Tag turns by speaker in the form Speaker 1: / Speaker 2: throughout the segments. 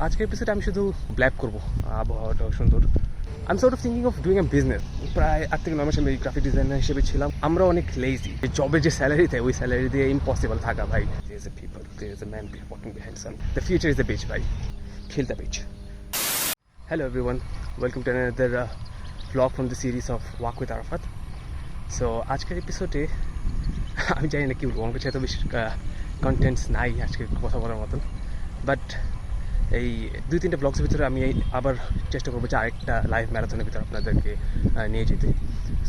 Speaker 1: আজকের এপিসোডে আমি শুধু ব্ল্যাব করবো, আবহাওয়াটাও সুন্দর। I am sort of thinking of doing a business. প্রায় 8 থেকে 9 মাস আমি গ্রাফিক ডিজাইনার হিসেবে ছিলাম। আমরা অনেক লেজি, জবের যে স্যালারি দেয় ওই স্যালারি দিয়ে ইম্পসিবল থাকা ভাই। There is a people, there is a man walking behind sun. The future is the beach ভাই, kill the beach. Hello everyone, welcome to another vlog from the series of Walk with Arafat. So আজকের এপিসোডে আমি জানি না কি বলবো, আমার কাছে এত বেশি কন্টেন্টস নাই আজকে কথা বলার মতন, বাট এই 2-3টা ব্লগসের ভিতরে আমি আবার চেষ্টা করবো যে আরেকটা লাইভ ম্যারাথনের ভিতরে আপনাদেরকে নিয়ে যেতে।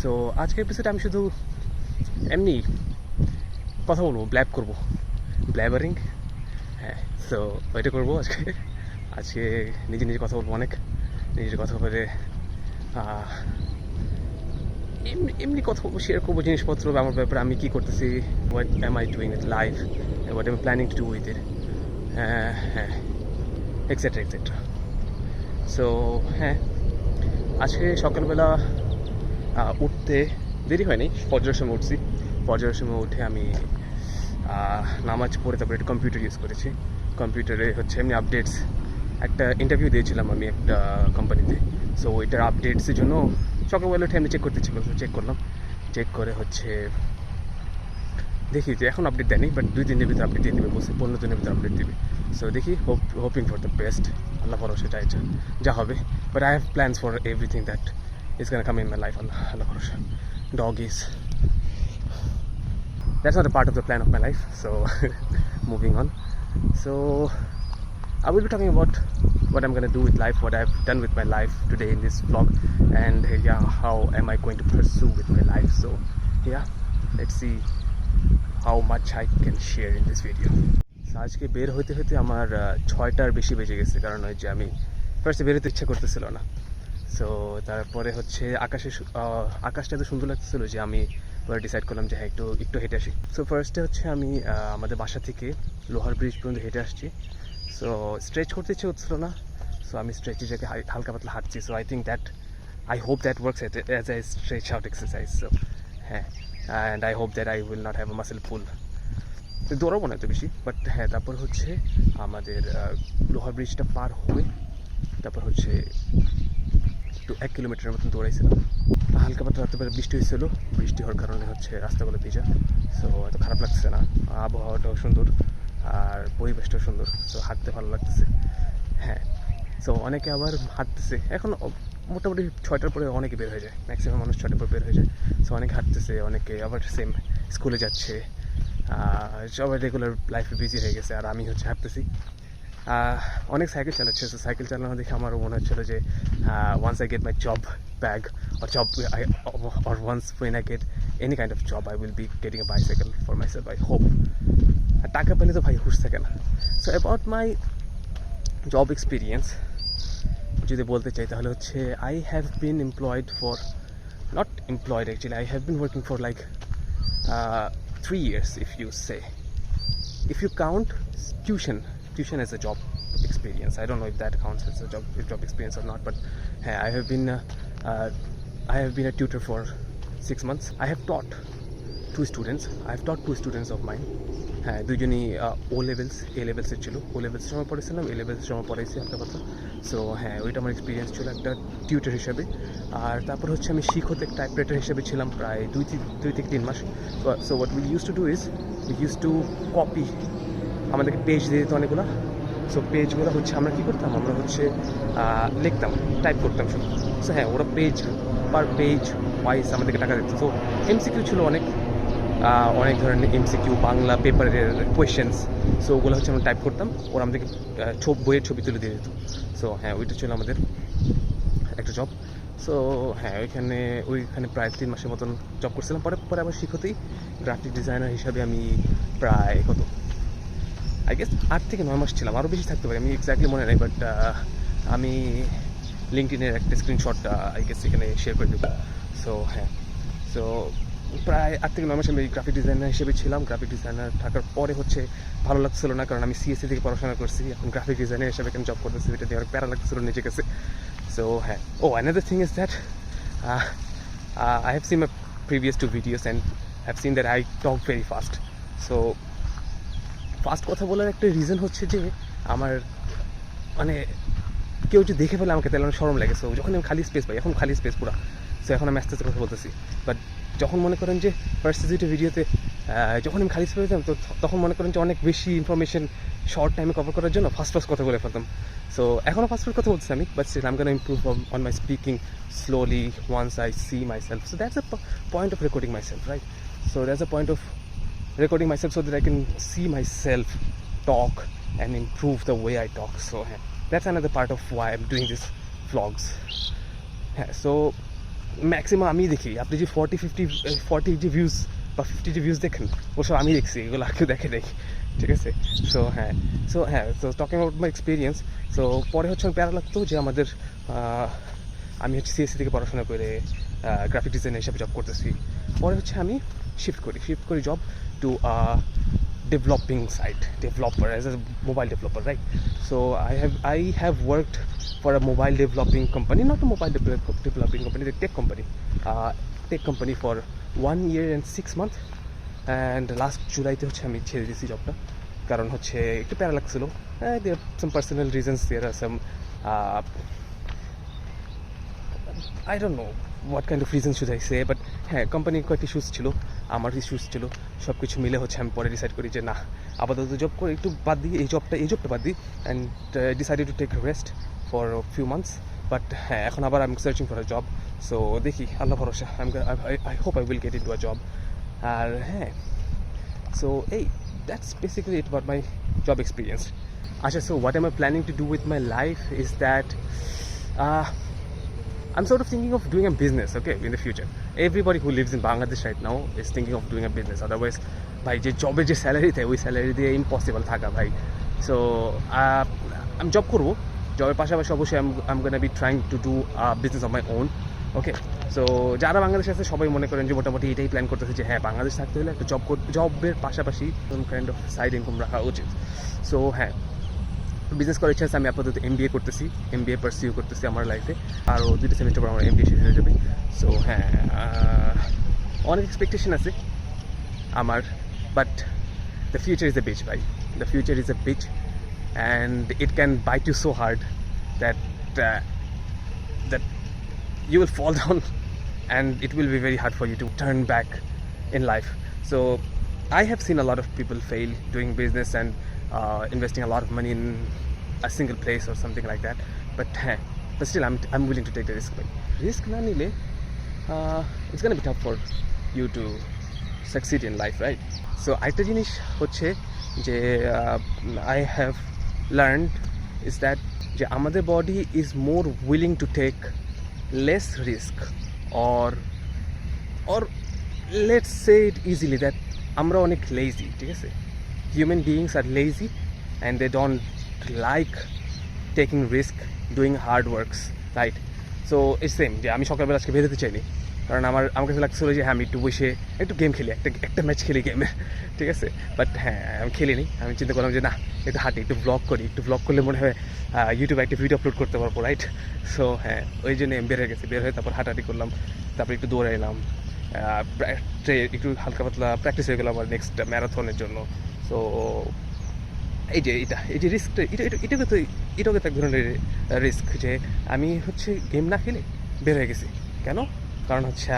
Speaker 1: সো আজকের এপিসোডে আমি শুধু এমনি কথা বলবো, ব্ল্যাব করবো, ব্ল্যাবারিং। হ্যাঁ, সো ওইটা করবো আজকে নিজে নিজে কথা বলবো, অনেক নিজের কথা বলে এমনি কথা বলবো, শেয়ার করবো জিনিসপত্র আমার ব্যাপারে, আমি কী করতেছি, what am I doing it live, what am planning to do with it, হ্যাঁ এক্সেট্রা এক্সেট্রা। সো হ্যাঁ, আজকে সকালবেলা উঠতে দেরি হয়নি, ফজরের সময় উঠছি। ফজরের সময় উঠে আমি নামাজ পড়ে তারপরে একটা কম্পিউটার ইউজ করেছি। কম্পিউটারে হচ্ছে এমনি আপডেটস, একটা ইন্টারভিউ দিয়েছিলাম আমি একটা কোম্পানিতে। সো এটার আপডেটসের জন্য সকালবেলা উঠে আমি চেক করতে ছিল, চেক করলাম। চেক করে হচ্ছে দেখি যে এখন আপডেট দেয়নি, বাট 2-3 দিনের ভিতরে আপডেট দিয়ে দেবে, বলছে 15 দিনের ভিতরে আপডেট দেবে। সো দেখি, hoping for the best, Allah ভরসা যা হবে। But I have plans for everything that is gonna come in my life, Allah ভরসা। Dog is, that's not a part of the plan of my life. So moving on. So I will be talking about what I'm going to do with life, what I've done with my life today in this vlog, and how am I going to pursue with my life. So yeah, let's see how much I can share in this video. So আজকে বের হইতে হইতে আমার 6টার বেশি বেজে গেছে, কারণ ওই যে আমি ফার্স্টে বেরোতে ইচ্ছা করতেছিল না। সো তারপরে হচ্ছে আকাশটা এত সুন্দর লাগতেছিল যে আমি পরে ডিসাইড করলাম যে হ্যাঁ একটু হেঁটে আসি। সো ফার্স্টে হচ্ছে আমি আমাদের বাসা থেকে লোহার ব্রিজ পর্যন্ত হেঁটে আসছি। সো স্ট্রেচ করতে ইচ্ছে হচ্ছিল না, সো আমি স্ট্রেচের জায়গায় হালকা পাতলা হাঁটছি। So I hope that works as I stretch out exercise. So হ্যাঁ, and I hope that I will not have a muscle pull. দৌড়াবো না এত বেশি, বাট হ্যাঁ, তারপর হচ্ছে আমাদের লোহার ব্রিজটা পার হয়ে তারপর হচ্ছে একটু 1 কিলোমিটারের মতন দৌড়াইছিলাম। হালকা পাতলা রাত্রে বৃষ্টি হয়েছিল, বৃষ্টি হওয়ার কারণে হচ্ছে রাস্তাগুলো ভিজা। সো এত খারাপ লাগছে না, আবহাওয়াটাও সুন্দর আর পরিবেশটাও সুন্দর। সো হাঁটতে ভালো লাগতেছে। হ্যাঁ, সো অনেকে আবার হাঁটতেছে এখন, মোটামুটি 6টার পরে অনেকে বের হয়ে যায়, ম্যাক্সিমাম মানুষ 6টার পর বের হয়ে যায়। সো অনেকে হাঁটতেছে, অনেকে আবার সেম স্কুলে যাচ্ছে, সবাই রেগুলার লাইফে বিজি হয়ে গেছে, আর আমি হচ্ছে হাঁটতেছি। অনেক সাইকেল চালাচ্ছে। সো সাইকেল চালানো দেখে আমারও মনে হচ্ছিল যে once I get my job bag or once when I get any kind of job, I will be getting a bicycle for myself, I hope. আর টাকা পেলে তো ভাই হুশ থাকে না। So about my job experience যদি বলতে চাই তাহলে হচ্ছে I have been employed for, not employed actually, I have been working for like 3 years if you say, if you count tuition as a job experience. I don't know if that counts as a job experience or not, but hey, I have been a tutor for 6 months. I have taught 2 students of mine. হ্যাঁ, দুজনই A লেভেলসের ছিল। O লেভেলসের সময় পড়েছিলাম, A লেভেলসের সময় পড়াইছি হালকা পাতলা। So হ্যাঁ, ওইটা আমার এক্সপিরিয়েন্স ছিল একটা টিউটার হিসাবে। আর তারপর হচ্ছে আমি শিক্ষক টাইপরাইটার হিসেবে ছিলাম প্রায় 2 থেকে 3 মাস। So what we use to do is we use to copy, আমাদেরকে পেজ দিয়ে দিত অনেকগুলো। সো পেজগুলো হচ্ছে আমরা কী করতাম, আমরা হচ্ছে লিখতাম, টাইপ করতাম শুধু। সো হ্যাঁ, ওরা পার পেজ ওয়াইজ আমাদেরকে টাকা দিত। সো এমসিকিউ ছিল অনেক ধরনের এমসিকিউ, বাংলা পেপারের কোয়েশ্চেন্স। সো ওগুলো হচ্ছে আমরা টাইপ করতাম, ওরা আমাদেরকে বইয়ের ছবি তুলে দিয়ে দিত। সো হ্যাঁ, ওইটা ছিল আমাদের একটা জব। সো হ্যাঁ, ওইখানে প্রায় 3 মাসের মতন জব করছিলাম। পরে আবার শিক্ষতেই গ্রাফিক ডিজাইনার হিসাবে আমি প্রায় আই গেস 8 থেকে 9 মাস ছিলাম, আরও বেশি থাকতে পারে, আমি এক্স্যাক্টলি মনে নেই। বাট আমি লিঙ্কডইনের একটা স্ক্রিনশট আই গেস এখানে শেয়ার করে দেবো। সো হ্যাঁ, সো প্রায় 8 থেকে 9 মাস আমি গ্রাফিক ডিজাইনার হিসেবে ছিলাম। গ্রাফিক ডিজাইনার থাকার পরে হচ্ছে ভালো লাগছিল না, কারণ আমি সিএসসি থেকে পড়াশোনা করছি, এখন গ্রাফিক ডিজাইনার হিসেবে এখানে জব করতেছি, এটা দিয়ে অনেক প্যারা লাগছিল নিজে কাছে। সো হ্যাঁ, another thing is that I have seen my previous 2 videos and have seen that I talk very fast. So first কথা বলার একটা রিজন হচ্ছে যে আমার মানে কেউ যদি দেখে ফেলে আমাকে তাহলে আমার শরম লাগে। সো যখন আমি খালি স্পেস পাই, এখন খালি স্পেস পুরা, সো এখন আমি আস্তে আস্তে কথা বলতেছি। বাট যখন মনে করেন যে ফার্স্ট ভিডিওতে যখন আমি খালি স্পেস পেতাম, তো তখন মনে করেন যে অনেক বেশি ইনফরমেশন শর্ট টাইমে কভার করার জন্য ফার্স্ট কথা বলে ফেলতাম। সো এখনও ফার্স্ট কথা বলছি আমি, but still I am gonna improve on my speaking slowly once I see myself. So that's the point of recording myself, right? So there's a point of recording myself so that I can see myself talk and improve the way I talk. So that's another part of why I'm doing this vlogs. So maximum আমি দেখি, আপনি যে 40 যে views বা 50 যে views দেখেন, ওসব আমি দেখছি, এগুলো আর কেউ দেখে দেখি, ঠিক আছে? So so talking about my experience. So পরে হচ্ছে আমি প্যারা লাগতো যে আমাদের আমি হচ্ছে সিএসসি থেকে পড়াশোনা করে গ্রাফিক ডিজাইন হিসাবে জব করতেছি। পরে হচ্ছে আমি শিফট করি job to developing side, developer, as a mobile developer, right? So I have worked for a mobile developing company, not a mobile developing company, the tech company for 1 year and 6 months. And last July তে হচ্ছে আমি ছেড়ে দিয়েছি জবটা, কারণ হচ্ছে একটু প্যারা লাগছিল। There are some personal reasons, there are some I don't know what kind of reasons should I say, but হ্যাঁ, কোম্পানির কয়েকটি ইস্যুস ছিল, আমার ইস্যুস ছিল, সব কিছু মিলে হচ্ছে আমি পরে ডিসাইড করি যে না, আপাতত জব করে একটু বাদ দিই, এই জবটা বাদ দিই, and decided to take rest for few months. But হ্যাঁ, এখন আবার I am searching for a job. So দেখি, আল্লাহ ভরসা, I hope I will get into a job. আর হ্যাঁ, সো এই that's basically it about my job experience. আচ্ছা, so what am I planning to do with my life is that I'm sort of thinking of doing a business, okay, in the future. Everybody who lives in Bangladesh right now is thinking of doing a business. Otherwise, bhai, je job er je salary the, ওই salary দিয়ে impossible থাকা ভাই। So আমি job করব, জবের পাশাপাশি অবশ্যই I'm gonna be trying to do a business of my own, okay? So যারা বাংলাদেশে আছে সবাই মনে করেন যে মোটামুটি এটাই প্ল্যান করতেছে যে হ্যাঁ, বাংলাদেশ থাকতে হলে একটা জবের পাশাপাশি some kind of side income রাখা উচিত। So হ্যাঁ, বিজনেস করার ইচ্ছা আছে। আমি আপাতত এমবিএ করতেছি, এমবিএ পারসিউ করতেছি আমার লাইফে, আরও 2টা সেমিস্টার পর আমার এমবিএ শেষ হয়ে যাবে। সো হ্যাঁ, অনেক এক্সপেকটেশন আছে আমার, but the future is a bitch ভাই, the future is a bitch, and it can bite you so hard that you will fall down and it will be very hard for you to turn back in life. So I have seen a lot of people fail doing business and investing a lot of money in a single place or something like that, but still I'm willing to take the risk na nile it's going to be tough for you to succeed in life, right? So aita jinish hocche je I have learned is that je amader body is more willing to take less risk, or let's say it easily that আমরা অনেক lazy, ঠিক আছে? Human beings are lazy and they don't like taking risk, doing hard works, right? So it's same যে আমি সকালবেলা আজকে বেরোতে চাইনি, কারণ আমার কাছে লাগছিল যে হ্যাঁ, আমি একটু বসে একটু গেম খেলি, একটা ম্যাচ খেলি গেমে, ঠিক আছে? বাট হ্যাঁ, আমি খেলিনি। আমি চিন্তা করলাম যে না, একটু হাঁটি, একটু ব্লগ করলে মনে হয় ইউটিউবে একটা ভিডিও আপলোড করতে পারবো, রাইট? সো হ্যাঁ, ওই জন্য বের হয়ে তারপর হাঁটাহাঁটি করলাম, তারপর একটু দৌড়াইলাম, একটু হালকা পাতলা প্র্যাকটিস হয়ে গেল আমার নেক্সট ম্যারাথনের জন্য। সো এই যে রিস্কটা, এটাকে তো এক ধরনের রিস্ক, যে আমি হচ্ছে গেম না খেলে বের হয়ে গেছি। কেন? কারণ হচ্ছে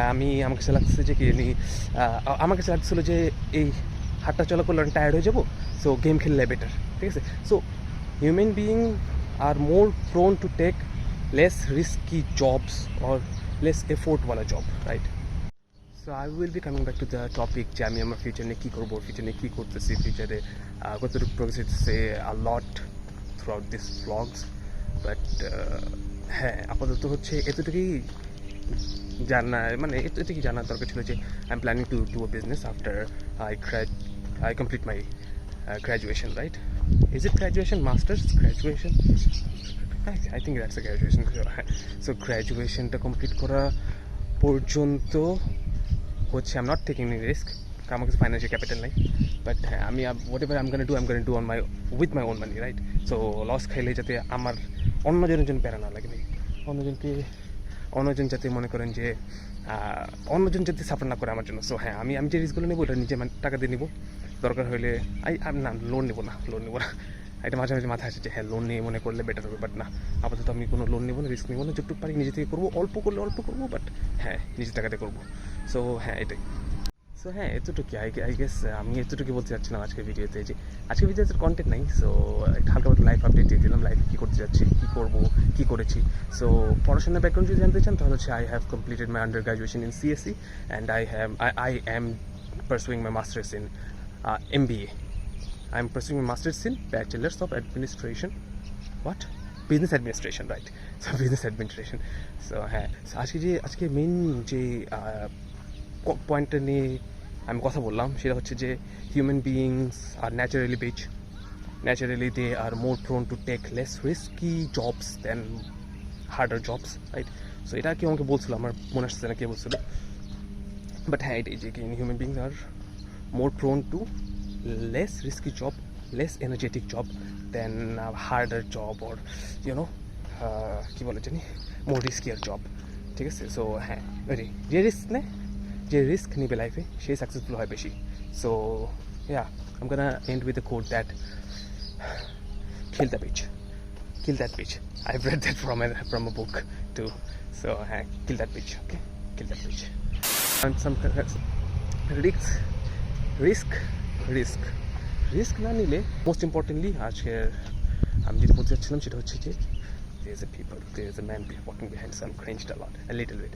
Speaker 1: আমার কাছে লাগছে যে আমার কাছে লাগছিলো যে এই হাঁটা চলা করলে আমি টায়ার্ড হয়ে যাবো, সো গেম খেললে বেটার, ঠিক আছে? So human being are more prone to take less risky jobs or less এফোর্টওয়ালা job, right? So I will be coming back to the topic যে আমি আমার ফিউচার নিয়ে কী করবো, ফিউচার নিয়ে কী করতেছি, ফিউচারে কতটুকু প্রোগ্রেস হচ্ছে, a lot throughout this vlogs, but হ্যাঁ, আপাতত হচ্ছে এতটুকুই এতটুকুই জানার দরকার ছিল যে I am planning to do a business after I complete my graduation, right? Is it graduation, master's, graduation? I think that's a graduation. So graduationটা কমপ্লিট করা পর্যন্ত হচ্ছে I'm not taking any risk, আমার কাছে ফাইন্যান্সিয়াল ক্যাপিটাল নাই, but হ্যাঁ, আমি whatever I'm gonna do with my own money, right? So loss খাইলে যাতে আমার অন্যজনের জন্য প্যারা না লাগে, অন্যজন যাতে মনে করেন যে অন্যজন যাতে সাফার না করে আমার জন্য। সো হ্যাঁ, আমি যে রিস্কগুলো নেবো ওটা নিজে টাকা দিয়ে নেবো, দরকার হলে লোন নেবো না, এটা মাঝে মাঝে মাথায় আসে যে হ্যাঁ লোন নিয়ে মনে করলে বেটার হবে, বাট না, আপাতত আমি কোনো লোন নেবো না, রিস্ক নেবো না, যতটুকু পারি নিজে থেকে করবো, অল্প করলে অল্প করবো, বাট হ্যাঁ নিজের টাকাতে করবো। সো হ্যাঁ এটাই। সো হ্যাঁ এতটুকু আই গেস আমি এতটুকু বলতে চাচ্ছিলাম আজকের ভিডিওতে, যে আজকের ভিডিওতে কন্টেন্ট নাই। সো একটা হালকা মতো লাইফ আপডেট দিয়ে দিলাম, লাইফে কী করতে যাচ্ছি, কী করবো, কী করেছি। সো পড়াশোনার ব্যাকগ্রাউন্ড যদি জানতে চান তাহলে হচ্ছে I have completed my under graduation in CSC and I am pursuing my master's in MBA. I'm pursuing my master's in Bachelor's of Administration. What? Business Administration, right? So business administration. So হ্যাঁ, আজকে main যে পয়েন্টটা নিয়ে আমি কথা বললাম সেটা হচ্ছে যে হিউম্যান বিইংস আর naturally they are more prone to take less risky jobs than harder jobs, right? So এটা কেউ আমাকে বলছিল, আমার মনে আসছে না কে বলছিল, বাট হ্যাঁ এটাই যে human beings are more prone to less risky job, less energetic job than harder job or you know কী বলে জানি মোর রিস্কিয়ার জব, ঠিক আছে? সো হ্যাঁ ওই যে রিস্ক নিবে লাইফে সেই সাকসেসফুল হয় বেশি। So yeah, I'm gonna end with a quote that kill that bitch. I've read that from a book too. So kill that bitch, okay? Kill that bitch. And some risk না নিলে, most importantly আজকের আমি যেটা বলতে চাচ্ছিলাম সেটা হচ্ছে যে there is a man walking behind, so I'm cringed a little bit.